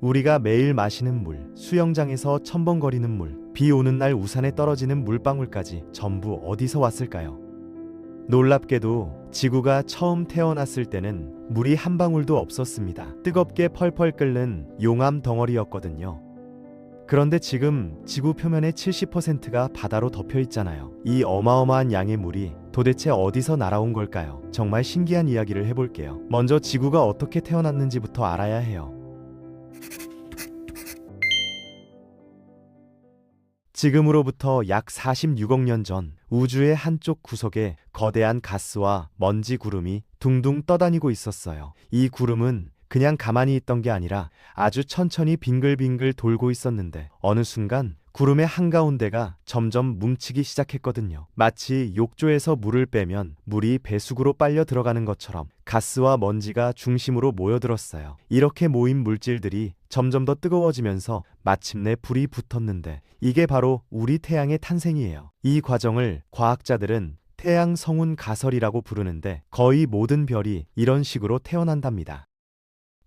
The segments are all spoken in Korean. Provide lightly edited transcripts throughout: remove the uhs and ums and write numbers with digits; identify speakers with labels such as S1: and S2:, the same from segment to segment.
S1: 우리가 매일 마시는 물, 수영장에서 첨벙거리는 물, 비 오는 날 우산에 떨어지는 물방울까지 전부 어디서 왔을까요? 놀랍게도 지구가 처음 태어났을 때는 물이 한 방울도 없었습니다. 뜨겁게 펄펄 끓는 용암 덩어리였거든요. 그런데 지금 지구 표면의 70%가 바다로 덮여 있잖아요. 이 어마어마한 양의 물이 도대체 어디서 날아온 걸까요? 정말 신기한 이야기를 해볼게요. 먼저 지구가 어떻게 태어났는지부터 알아야 해요. 지금으로부터 약 46억 년 전 우주의 한쪽 구석에 거대한 가스와 먼지 구름이 둥둥 떠다니고 있었어요. 이 구름은 그냥 가만히 있던 게 아니라 아주 천천히 빙글빙글 돌고 있었는데 어느 순간 구름의 한가운데가 점점 뭉치기 시작했거든요. 마치 욕조에서 물을 빼면 물이 배수구로 빨려 들어가는 것처럼 가스와 먼지가 중심으로 모여들었어요. 이렇게 모인 물질들이 점점 더 뜨거워지면서 마침내 불이 붙었는데 이게 바로 우리 태양의 탄생이에요. 이 과정을 과학자들은 태양 성운 가설이라고 부르는데 거의 모든 별이 이런 식으로 태어난답니다.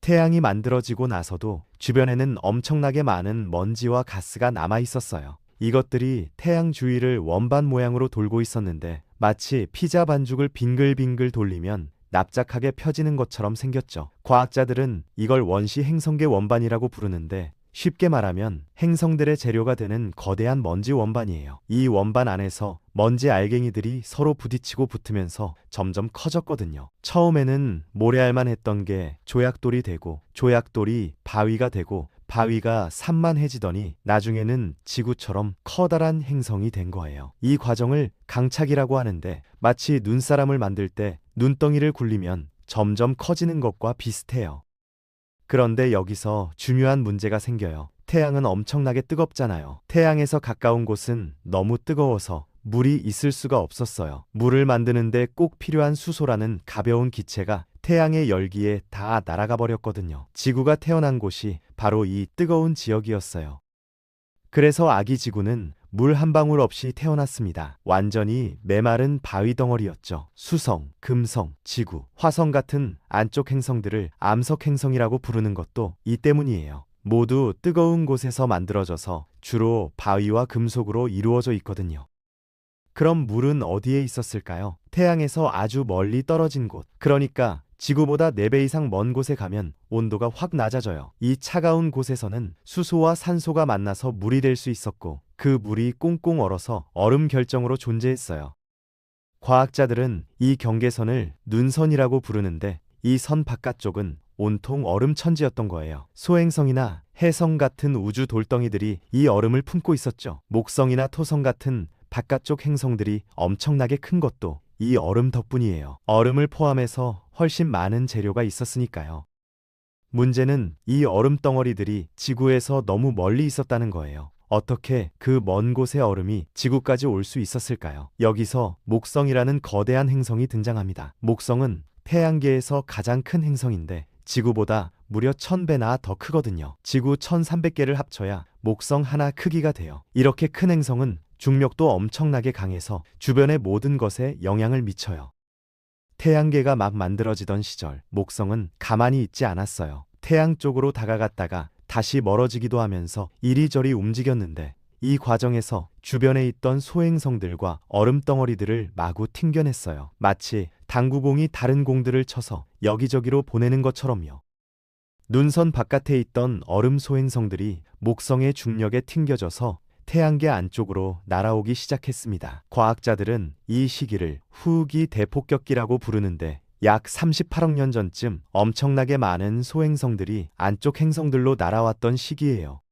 S1: 태양이 만들어지고 나서도 주변에는 엄청나게 많은 먼지와 가스가 남아 있었어요. 이것들이 태양 주위를 원반 모양으로 돌고 있었는데 마치 피자 반죽을 빙글빙글 돌리면 납작하게 펴지는 것처럼 생겼죠. 과학자들은 이걸 원시 행성계 원반이라고 부르는데 쉽게 말하면 행성들의 재료가 되는 거대한 먼지 원반이에요. 이 원반 안에서 먼지 알갱이들이 서로 부딪히고 붙으면서 점점 커졌거든요. 처음에는 모래알만 했던 게 조약돌이 되고 조약돌이 바위가 되고 바위가 산만해지더니 나중에는 지구처럼 커다란 행성이 된 거예요. 이 과정을 강착이라고 하는데 마치 눈사람을 만들 때 눈덩이를 굴리면 점점 커지는 것과 비슷해요. 그런데 여기서 중요한 문제가 생겨요. 태양은 엄청나게 뜨겁잖아요. 태양에서 가까운 곳은 너무 뜨거워서 물이 있을 수가 없었어요. 물을 만드는데 꼭 필요한 수소라는 가벼운 기체가 태양의 열기에 다 날아가 버렸거든요. 지구가 태어난 곳이 바로 이 뜨거운 지역이었어요. 그래서 아기 지구는 물 한 방울 없이 태어났습니다. 완전히 메마른 바위 덩어리였죠. 수성, 금성, 지구, 화성 같은 안쪽 행성들을 암석 행성이라고 부르는 것도 이 때문이에요. 모두 뜨거운 곳에서 만들어져서 주로 바위와 금속으로 이루어져 있거든요. 그럼 물은 어디에 있었을까요? 태양에서 아주 멀리 떨어진 곳, 그러니까 지구보다 4배 이상 먼 곳에 가면 온도가 확 낮아져요. 이 차가운 곳에서는 수소와 산소가 만나서 물이 될 수 있었고 그 물이 꽁꽁 얼어서 얼음 결정으로 존재했어요. 과학자들은 이 경계선을 눈선이라고 부르는데 이 선 바깥쪽은 온통 얼음 천지였던 거예요. 소행성이나 해성 같은 우주 돌덩이들이 이 얼음을 품고 있었죠. 목성이나 토성 같은 바깥쪽 행성들이 엄청나게 큰 것도 이 얼음 덕분이에요. 얼음을 포함해서 훨씬 많은 재료가 있었으니까요. 문제는 이 얼음 덩어리들이 지구에서 너무 멀리 있었다는 거예요. 어떻게 그 먼 곳의 얼음이 지구까지 올 수 있었을까요? 여기서 목성이라는 거대한 행성이 등장합니다. 목성은 태양계에서 가장 큰 행성인데 지구보다 무려 1000배나 더 크거든요. 지구 1300개를 합쳐야 목성 하나 크기가 돼요. 이렇게 큰 행성은 중력도 엄청나게 강해서 주변의 모든 것에 영향을 미쳐요. 태양계가 막 만들어지던 시절, 목성은 가만히 있지 않았어요. 태양 쪽으로 다가갔다가 다시 멀어지기도 하면서 이리저리 움직였는데 이 과정에서 주변에 있던 소행성들과 얼음덩어리들을 마구 튕겨냈어요. 마치 당구공이 다른 공들을 쳐서 여기저기로 보내는 것처럼요. 눈선 바깥에 있던 얼음 소행성들이 목성의 중력에 튕겨져서 태양계 안쪽으로 날아오기 시작했습니다. 과학자들은 이 시기를 후기 대폭격기라고 부르는데 약 38억 년 전쯤 엄청나게 많은 소행성들이 안쪽 행성들로 날아왔던 시기예요.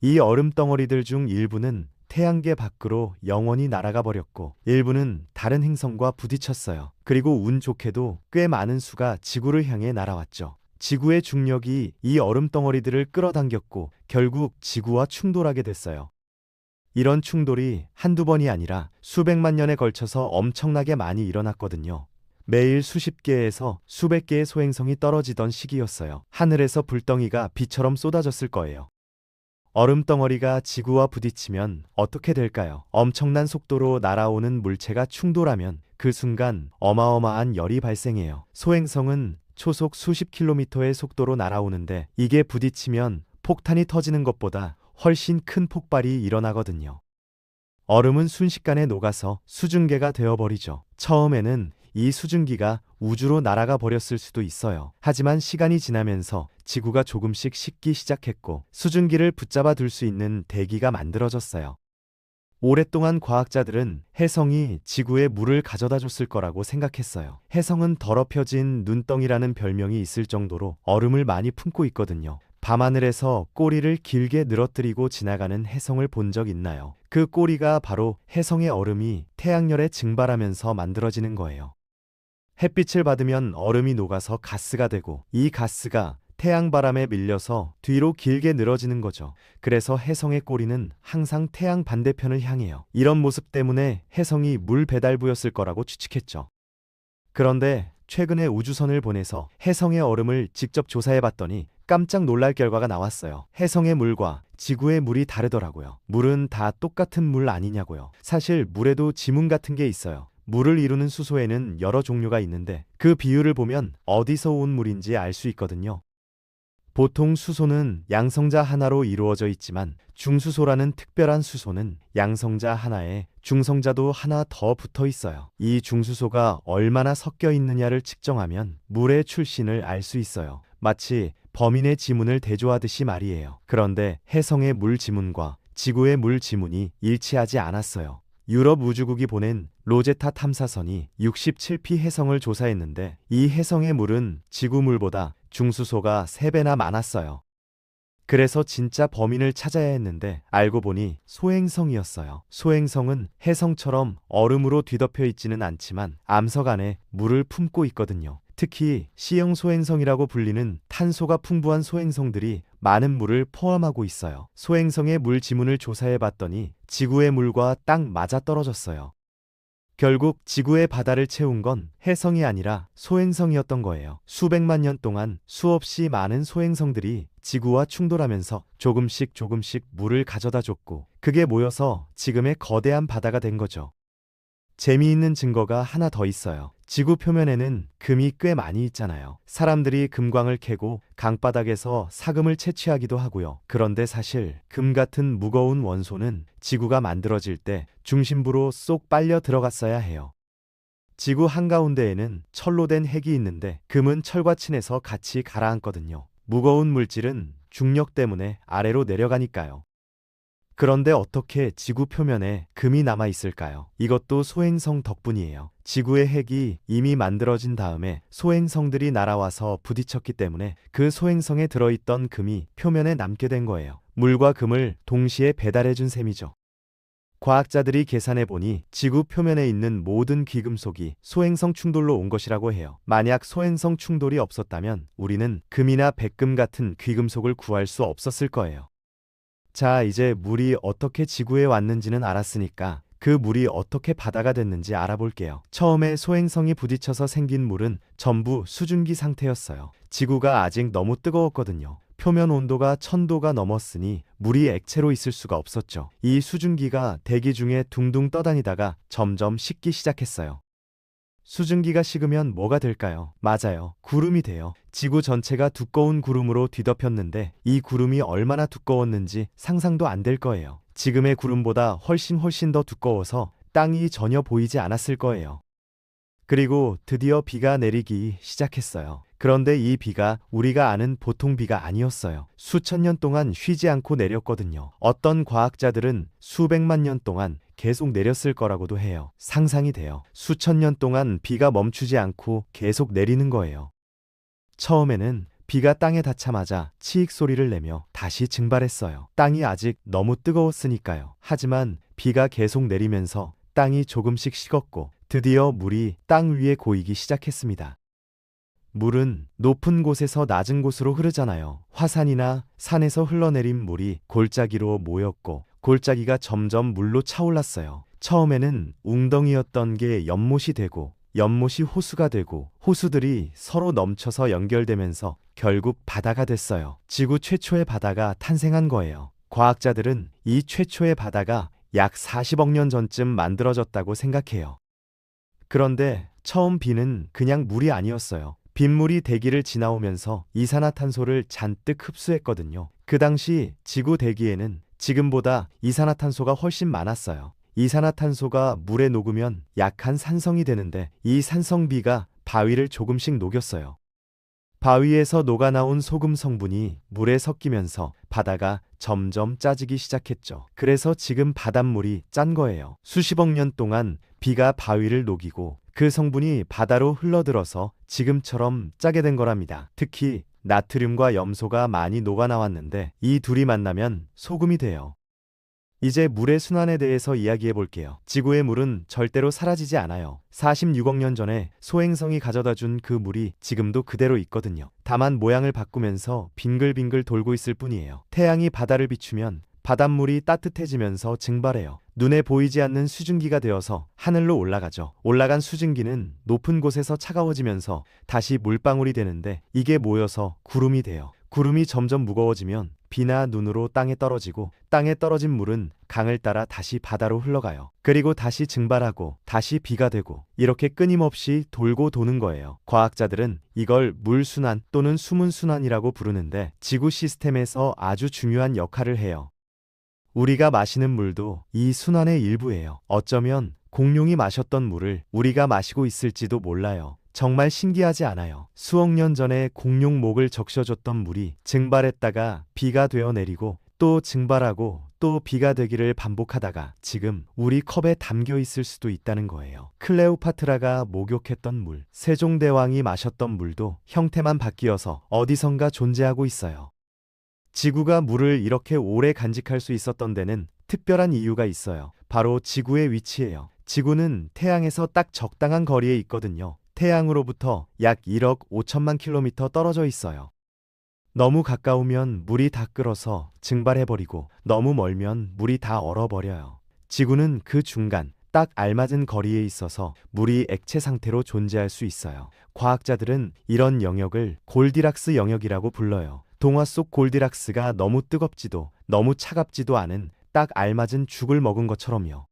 S1: 이 얼음 덩어리들 중 일부는 태양계 밖으로 영원히 날아가 버렸고 일부는 다른 행성과 부딪혔어요. 그리고 운 좋게도 꽤 많은 수가 지구를 향해 날아왔죠. 지구의 중력이 이 얼음 덩어리들을 끌어당겼고 결국 지구와 충돌하게 됐어요. 이런 충돌이 한두 번이 아니라 수백만 년에 걸쳐서 엄청나게 많이 일어났거든요. 매일 수십 개에서 수백 개의 소행성이 떨어지던 시기였어요. 하늘에서 불덩이가 비처럼 쏟아졌을 거예요. 얼음덩어리가 지구와 부딪히면 어떻게 될까요? 엄청난 속도로 날아오는 물체가 충돌하면 그 순간 어마어마한 열이 발생해요. 소행성은 초속 수십 킬로미터의 속도로 날아오는데 이게 부딪히면 폭탄이 터지는 것보다 훨씬 큰 폭발이 일어나거든요. 얼음은 순식간에 녹아서 수증기가 되어버리죠. 처음에는 이 수증기가 우주로 날아가 버렸을 수도 있어요. 하지만 시간이 지나면서 지구가 조금씩 식기 시작했고 수증기를 붙잡아 둘 수 있는 대기가 만들어졌어요. 오랫동안 과학자들은 혜성이 지구에 물을 가져다 줬을 거라고 생각했어요. 혜성은 더럽혀진 눈덩이라는 별명이 있을 정도로 얼음을 많이 품고 있거든요. 밤하늘에서 꼬리를 길게 늘어뜨리고 지나가는 혜성을 본 적 있나요? 그 꼬리가 바로 혜성의 얼음이 태양열에 증발하면서 만들어지는 거예요. 햇빛을 받으면 얼음이 녹아서 가스가 되고 이 가스가 태양바람에 밀려서 뒤로 길게 늘어지는 거죠. 그래서 혜성의 꼬리는 항상 태양 반대편을 향해요. 이런 모습 때문에 혜성이 물 배달부였을 거라고 추측했죠. 그런데 최근에 우주선을 보내서 혜성의 얼음을 직접 조사해 봤더니 깜짝 놀랄 결과가 나왔어요. 혜성의 물과 지구의 물이 다르더라고요. 물은 다 똑같은 물 아니냐고요. 사실 물에도 지문 같은 게 있어요. 물을 이루는 수소에는 여러 종류가 있는데 그 비율을 보면 어디서 온 물인지 알 수 있거든요. 보통 수소는 양성자 하나로 이루어져 있지만 중수소라는 특별한 수소는 양성자 하나에 중성자도 하나 더 붙어 있어요. 이 중수소가 얼마나 섞여 있느냐를 측정하면 물의 출신을 알 수 있어요. 마치 범인의 지문을 대조하듯이 말이에요. 그런데 혜성의 물 지문과 지구의 물 지문이 일치하지 않았어요. 유럽 우주국이 보낸 로제타 탐사선이 67P 혜성을 조사했는데 이 혜성의 물은 지구 물보다 중수소가 3배나 많았어요. 그래서 진짜 범인을 찾아야 했는데 알고 보니 소행성이었어요. 소행성은 혜성처럼 얼음으로 뒤덮여 있지는 않지만 암석 안에 물을 품고 있거든요. 특히 C형 소행성이라고 불리는 탄소가 풍부한 소행성들이 많은 물을 포함하고 있어요. 소행성의 물 지문을 조사해 봤더니 지구의 물과 딱 맞아떨어졌어요. 결국 지구의 바다를 채운 건 혜성이 아니라 소행성이었던 거예요. 수백만 년 동안 수없이 많은 소행성들이 지구와 충돌하면서 조금씩 물을 가져다 줬고 그게 모여서 지금의 거대한 바다가 된 거죠. 재미있는 증거가 하나 더 있어요. 지구 표면에는 금이 꽤 많이 있잖아요. 사람들이 금광을 캐고 강바닥에서 사금을 채취하기도 하고요. 그런데 사실 금 같은 무거운 원소는 지구가 만들어질 때 중심부로 쏙 빨려 들어갔어야 해요. 지구 한가운데에는 철로 된 핵이 있는데 금은 철과 친해서 같이 가라앉거든요. 무거운 물질은 중력 때문에 아래로 내려가니까요. 그런데 어떻게 지구 표면에 금이 남아 있을까요? 이것도 소행성 덕분이에요. 지구의 핵이 이미 만들어진 다음에 소행성들이 날아와서 부딪혔기 때문에 그 소행성에 들어있던 금이 표면에 남게 된 거예요. 물과 금을 동시에 배달해준 셈이죠. 과학자들이 계산해 보니 지구 표면에 있는 모든 귀금속이 소행성 충돌로 온 것이라고 해요. 만약 소행성 충돌이 없었다면 우리는 금이나 백금 같은 귀금속을 구할 수 없었을 거예요. 자, 이제 물이 어떻게 지구에 왔는지는 알았으니까 그 물이 어떻게 바다가 됐는지 알아볼게요. 처음에 소행성이 부딪혀서 생긴 물은 전부 수증기 상태였어요. 지구가 아직 너무 뜨거웠거든요. 표면 온도가 1000도가 넘었으니 물이 액체로 있을 수가 없었죠. 이 수증기가 대기 중에 둥둥 떠다니다가 점점 식기 시작했어요. 수증기가 식으면 뭐가 될까요? 맞아요. 구름이 돼요. 지구 전체가 두꺼운 구름으로 뒤덮였는데 이 구름이 얼마나 두꺼웠는지 상상도 안 될 거예요. 지금의 구름보다 훨씬 더 두꺼워서 땅이 전혀 보이지 않았을 거예요. 그리고 드디어 비가 내리기 시작했어요. 그런데 이 비가 우리가 아는 보통 비가 아니었어요. 수천 년 동안 쉬지 않고 내렸거든요. 어떤 과학자들은 수백만 년 동안 계속 내렸을 거라고도 해요. 상상이 돼요. 수천 년 동안 비가 멈추지 않고 계속 내리는 거예요. 처음에는 비가 땅에 닿자마자 치익 소리를 내며 다시 증발했어요. 땅이 아직 너무 뜨거웠으니까요. 하지만 비가 계속 내리면서 땅이 조금씩 식었고 드디어 물이 땅 위에 고이기 시작했습니다. 물은 높은 곳에서 낮은 곳으로 흐르잖아요. 화산이나 산에서 흘러내린 물이 골짜기로 모였고 골짜기가 점점 물로 차올랐어요. 처음에는 웅덩이였던 게 연못이 되고 연못이 호수가 되고 호수들이 서로 넘쳐서 연결되면서 결국 바다가 됐어요. 지구 최초의 바다가 탄생한 거예요. 과학자들은 이 최초의 바다가 약 40억 년 전쯤 만들어졌다고 생각해요. 그런데 처음 비는 그냥 물이 아니었어요. 빗물이 대기를 지나오면서 이산화탄소를 잔뜩 흡수했거든요. 그 당시 지구 대기에는 지금보다 이산화탄소가 훨씬 많았어요. 이산화탄소가 물에 녹으면 약한 산성이 되는데 이 산성비가 바위를 조금씩 녹였어요. 바위에서 녹아나온 소금 성분이 물에 섞이면서 바다가 점점 짜지기 시작했죠. 그래서 지금 바닷물이 짠 거예요. 수십억 년 동안 비가 바위를 녹이고 그 성분이 바다로 흘러들어서 지금처럼 짜게 된 거랍니다. 특히 나트륨과 염소가 많이 녹아나왔는데 이 둘이 만나면 소금이 돼요. 이제 물의 순환에 대해서 이야기해 볼게요. 지구의 물은 절대로 사라지지 않아요. 46억 년 전에 소행성이 가져다 준 그 물이 지금도 그대로 있거든요. 다만 모양을 바꾸면서 빙글빙글 돌고 있을 뿐이에요. 태양이 바다를 비추면 바닷물이 따뜻해지면서 증발해요. 눈에 보이지 않는 수증기가 되어서 하늘로 올라가죠. 올라간 수증기는 높은 곳에서 차가워지면서 다시 물방울이 되는데 이게 모여서 구름이 돼요. 구름이 점점 무거워지면 비나 눈으로 땅에 떨어지고 땅에 떨어진 물은 강을 따라 다시 바다로 흘러가요. 그리고 다시 증발하고 다시 비가 되고 이렇게 끊임없이 돌고 도는 거예요. 과학자들은 이걸 물순환 또는 수문순환이라고 부르는데 지구 시스템에서 아주 중요한 역할을 해요. 우리가 마시는 물도 이 순환의 일부예요. 어쩌면 공룡이 마셨던 물을 우리가 마시고 있을지도 몰라요. 정말 신기하지 않아요? 수억 년 전에 공룡 목을 적셔줬던 물이 증발했다가 비가 되어 내리고 또 증발하고 또 비가 되기를 반복하다가 지금 우리 컵에 담겨 있을 수도 있다는 거예요. 클레오파트라가 목욕했던 물, 세종대왕이 마셨던 물도 형태만 바뀌어서 어디선가 존재하고 있어요. 지구가 물을 이렇게 오래 간직할 수 있었던 데는 특별한 이유가 있어요. 바로 지구의 위치예요. 지구는 태양에서 딱 적당한 거리에 있거든요. 태양으로부터 약 1억 5천만 킬로미터 떨어져 있어요. 너무 가까우면 물이 다 끓어서 증발해버리고 너무 멀면 물이 다 얼어버려요. 지구는 그 중간 딱 알맞은 거리에 있어서 물이 액체 상태로 존재할 수 있어요. 과학자들은 이런 영역을 골디락스 영역이라고 불러요. 동화 속 골디락스가 너무 뜨겁지도 너무 차갑지도 않은 딱 알맞은 죽을 먹은 것처럼요.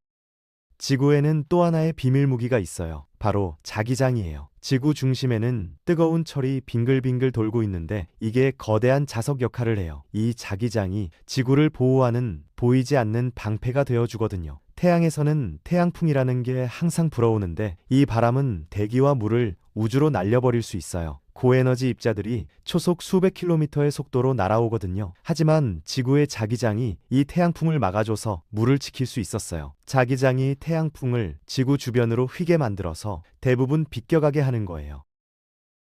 S1: 지구에는 또 하나의 비밀 무기가 있어요. 바로 자기장이에요. 지구 중심에는 뜨거운 철이 빙글빙글 돌고 있는데 이게 거대한 자석 역할을 해요. 이 자기장이 지구를 보호하는 보이지 않는 방패가 되어주거든요. 태양에서는 태양풍이라는 게 항상 불어오는데 이 바람은 대기와 물을 우주로 날려버릴 수 있어요. 고에너지 입자들이 초속 수백 킬로미터의 속도로 날아오거든요. 하지만 지구의 자기장이 이 태양풍을 막아줘서 물을 지킬 수 있었어요. 자기장이 태양풍을 지구 주변으로 휘게 만들어서 대부분 비껴가게 하는 거예요.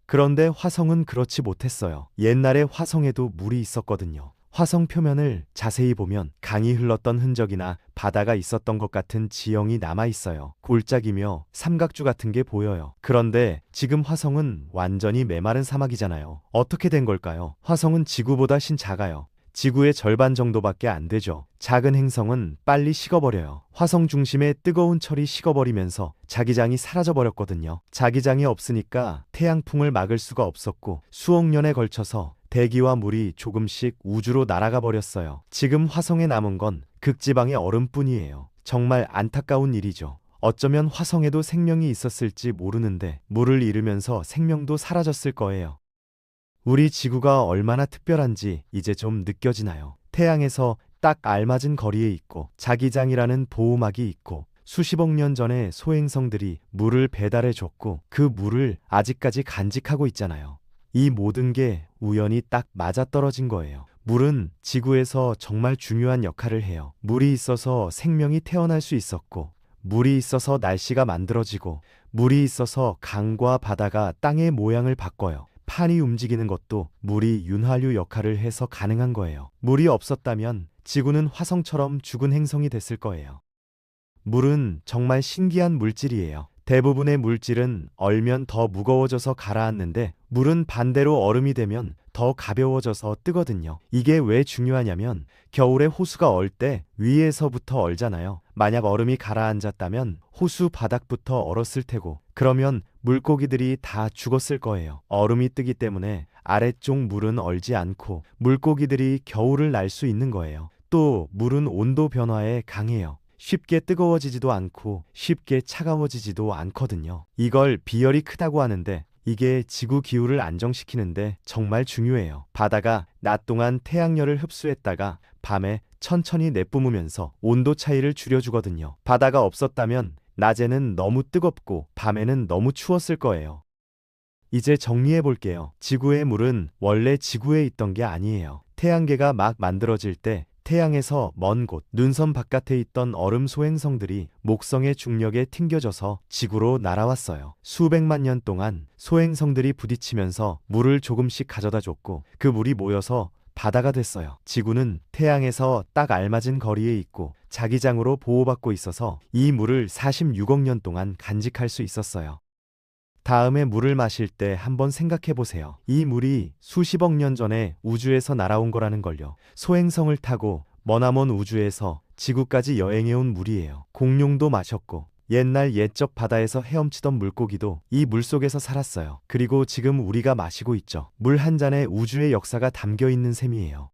S1: 그런데 화성은 그렇지 못했어요. 옛날에 화성에도 물이 있었거든요. 화성 표면을 자세히 보면 강이 흘렀던 흔적이나 바다가 있었던 것 같은 지형이 남아있어요. 골짜기며 삼각주 같은 게 보여요. 그런데 지금 화성은 완전히 메마른 사막이잖아요. 어떻게 된 걸까요? 화성은 지구보다 훨씬 작아요. 지구의 절반 정도밖에 안 되죠. 작은 행성은 빨리 식어버려요. 화성 중심의 뜨거운 철이 식어버리면서 자기장이 사라져버렸거든요. 자기장이 없으니까 태양풍을 막을 수가 없었고 수억 년에 걸쳐서 대기와 물이 조금씩 우주로 날아가 버렸어요. 지금 화성에 남은 건 극지방의 얼음뿐이에요. 정말 안타까운 일이죠. 어쩌면 화성에도 생명이 있었을지 모르는데 물을 잃으면서 생명도 사라졌을 거예요. 우리 지구가 얼마나 특별한지 이제 좀 느껴지나요? 태양에서 딱 알맞은 거리에 있고 자기장이라는 보호막이 있고 수십억 년 전에 소행성들이 물을 배달해 줬고 그 물을 아직까지 간직하고 있잖아요. 이 모든 게 우연히 딱 맞아떨어진 거예요. 물은 지구에서 정말 중요한 역할을 해요. 물이 있어서 생명이 태어날 수 있었고, 물이 있어서 날씨가 만들어지고, 물이 있어서 강과 바다가 땅의 모양을 바꿔요. 판이 움직이는 것도 물이 윤활유 역할을 해서 가능한 거예요. 물이 없었다면 지구는 화성처럼 죽은 행성이 됐을 거예요. 물은 정말 신기한 물질이에요. 대부분의 물질은 얼면 더 무거워져서 가라앉는데 물은 반대로 얼음이 되면 더 가벼워져서 뜨거든요. 이게 왜 중요하냐면 겨울에 호수가 얼 때 위에서부터 얼잖아요. 만약 얼음이 가라앉았다면 호수 바닥부터 얼었을 테고 그러면 물고기들이 다 죽었을 거예요. 얼음이 뜨기 때문에 아래쪽 물은 얼지 않고 물고기들이 겨울을 날 수 있는 거예요. 또 물은 온도 변화에 강해요. 쉽게 뜨거워지지도 않고 쉽게 차가워지지도 않거든요. 이걸 비열이 크다고 하는데 이게 지구 기후를 안정시키는데 정말 중요해요. 바다가 낮 동안 태양열을 흡수했다가 밤에 천천히 내뿜으면서 온도 차이를 줄여주거든요. 바다가 없었다면 낮에는 너무 뜨겁고 밤에는 너무 추웠을 거예요. 이제 정리해 볼게요. 지구의 물은 원래 지구에 있던 게 아니에요. 태양계가 막 만들어질 때 태양에서 먼 곳, 눈섬 바깥에 있던 얼음 소행성들이 목성의 중력에 튕겨져서 지구로 날아왔어요. 수백만 년 동안 소행성들이 부딪히면서 물을 조금씩 가져다 줬고 그 물이 모여서 바다가 됐어요. 지구는 태양에서 딱 알맞은 거리에 있고 자기장으로 보호받고 있어서 이 물을 46억 년 동안 간직할 수 있었어요. 다음에 물을 마실 때 한번 생각해 보세요. 이 물이 수십억 년 전에 우주에서 날아온 거라는 걸요. 소행성을 타고 머나먼 우주에서 지구까지 여행해 온 물이에요. 공룡도 마셨고 옛날 옛적 바다에서 헤엄치던 물고기도 이 물속에서 살았어요. 그리고 지금 우리가 마시고 있죠. 물 한 잔에 우주의 역사가 담겨 있는 셈이에요.